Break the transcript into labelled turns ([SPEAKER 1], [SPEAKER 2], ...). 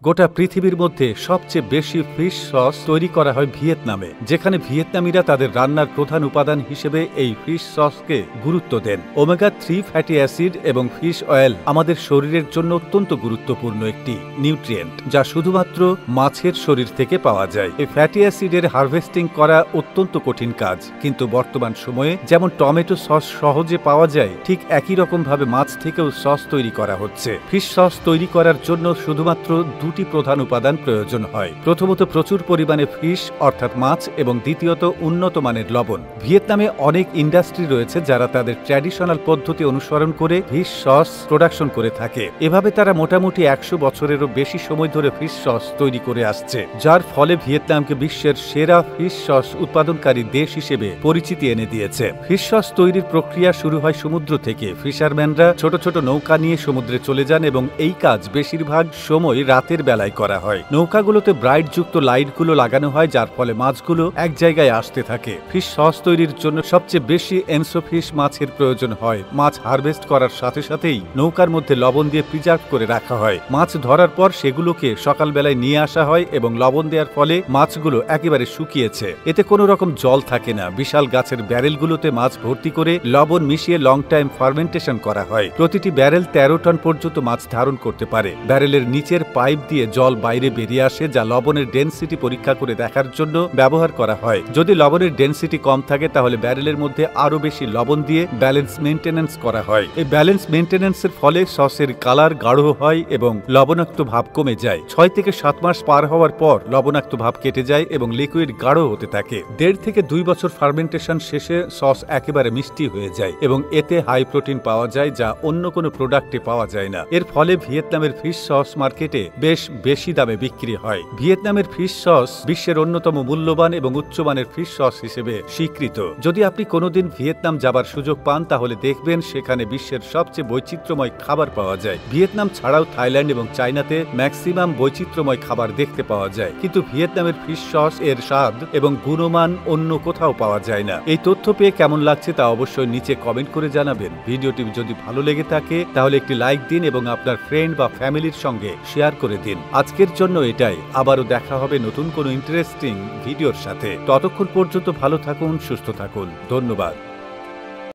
[SPEAKER 1] গোটা পৃথিবীর মধ্যে সবচেয়ে বেশি ফিশ সস তৈরি করা হয় ভিয়েতনামে, যেখানে ভিয়েতনামিরা তাদের রান্নার প্রধান উপাদান হিসেবে এই ফিশ সসকে গুরুত্ব দেন। ওমেগা-3 ফ্যাটি অ্যাসিড এবং ফিশ অয়েল আমাদের শরীরের জন্য অত্যন্ত গুরুত্বপূর্ণ একটি নিউট্রিয়েন্ট, যা শুধুমাত্র মাছের শরীর থেকে পাওয়া যায়। এই ফ্যাটি অ্যাসিডের হারভেস্টিং করা অত্যন্ত কঠিন কাজ, কিন্তু বর্তমান সময়ে যেমন টমেটো সস সহজে পাওয়া যায়, ঠিক একই রকমভাবে মাছ থেকেও সস তৈরি করা হচ্ছে। ফিশ সস তৈরি করার জন্য শুধুমাত্র দুটি প্রধান উপাদান প্রয়োজন হয়। প্রথমত প্রচুর পরিমাণে ফিশ অর্থাৎ মাছ, এবং দ্বিতীয়ত উন্নত মানের লবণ। ভিয়েতনামে অনেক ইন্ডাস্ট্রি রয়েছে যারা তাদের ট্র্যাডিশনাল পদ্ধতি অনুসরণ করে ফিশ সস প্রোডাকশন করে থাকে। এভাবে তারা মোটামুটি 100 বছরেরও বেশি সময় ধরে ফিশ সস তৈরি করে আসছে, যার ফলে ভিয়েতনামকে বিশ্বের সেরা ফিশ সস উৎপাদনকারী দেশ হিসেবে পরিচিতি এনে দিয়েছে। ফিশ সস তৈরির প্রক্রিয়া শুরু হয় সমুদ্র থেকে। ফিশারম্যানরা ছোট ছোট নৌকা নিয়ে সমুদ্রে চলে যান এবং এই কাজ বেশিরভাগ সময় রাতের বেলায় করা হয়। নৌকাগুলোতে ব্রাইট যুক্ত লাইটগুলো লাগানো হয়, যার ফলে মাছগুলো এক জায়গায় আসতে থাকে। ফিশ সস তৈরির জন্য সবচেয়ে বেশি এনসোফিশ মাছের প্রয়োজন হয়। মাছ হারভেস্ট করার সাথে সাথেই নৌকার মধ্যে লবণ দিয়ে প্রিজার্ভ করে রাখা হয়। মাছ ধরার পর সেগুলোকে সকালবেলায় নিয়ে আসা হয় এবং লবণ দেওয়ার ফলে মাছগুলো একেবারে শুকিয়েছে। এতে কোনো রকম জল থাকে না। বিশাল গাছের ব্যারেলগুলোতে মাছ ভর্তি করে লবণ মিশিয়ে লং টাইম ফার্মেন্টেশন করা হয়। প্রতিটি ব্যারেল 13 টন পর্যন্ত মাছ ধারণ করতে পারে। ব্যারেলের নিচের পাইপ দিয়ে জল বাইরে বেরিয়ে আসে, যা লবণের ডেনসিটি পরীক্ষা করে দেখার জন্য ব্যবহার করা হয়। যদি লবণের ডেনসিটি কম থাকে তাহলে ব্যারেলের মধ্যে আরো বেশি লবণ দিয়ে ব্যালেন্স মেইনটেনেন্স করা হয়। এই ব্যালেন্স মেইনটেনেন্সের ফলে সসের কালার গাঢ় হয় এবং লবণাক্ত ভাব কমে যায়। 6 থেকে 7 মাস পার হওয়ার পর লবণাক্ত ভাব কেটে যায় এবং লিকুইড গাঢ় হতে থাকে। 1.5 থেকে 2 বছর ফার্মেন্টেশন শেষে সস একেবারে মিষ্টি হয়ে যায় এবং এতে হাই প্রোটিন পাওয়া যায়, যা অন্য কোনো প্রোডাক্টে পাওয়া যায় না। এর ফলে ভিয়েতনামের ফিশ সস মার্কেটে বেশ বেশি দামে বিক্রি হয়। ভিয়েতনামের ফিশ সস বিশ্বের অন্যতম মূল্যবান এবং উচ্চমানের ফিশ সস হিসেবে স্বীকৃত। যদি আপনি কোনোদিন ভিয়েতনাম যাবার সুযোগ পান তাহলে দেখবেন সেখানে বিশ্বের সবচেয়ে বৈচিত্র্যময় খাবার পাওয়া যায়। ভিয়েতনাম ছাড়াও থাইল্যান্ড এবং চায়নাতে ম্যাক্সিমাম বৈচিত্র্যময় খাবার দেখতে পাওয়া যায়, কিন্তু ভিয়েতনামের ফিশ সস এর স্বাদ এবং গুণমান অন্য কোথাও পাওয়া যায় না। এই তথ্য পেয়ে কেমন লাগছে তা অবশ্যই নিচে কমেন্ট করে জানাবেন। ভিডিওটি যদি ভালো লেগে থাকে তাহলে একটি লাইক দিন এবং আপনার ফ্রেন্ড বা ফ্যামিলির সঙ্গে শেয়ার করে দিন। আজকের জন্য এটাই। আবারও দেখা হবে নতুন কোনো ইন্টারেস্টিং ভিডিওর সাথে। ততক্ষণ পর্যন্ত ভালো থাকুন, সুস্থ থাকুন। ধন্যবাদ।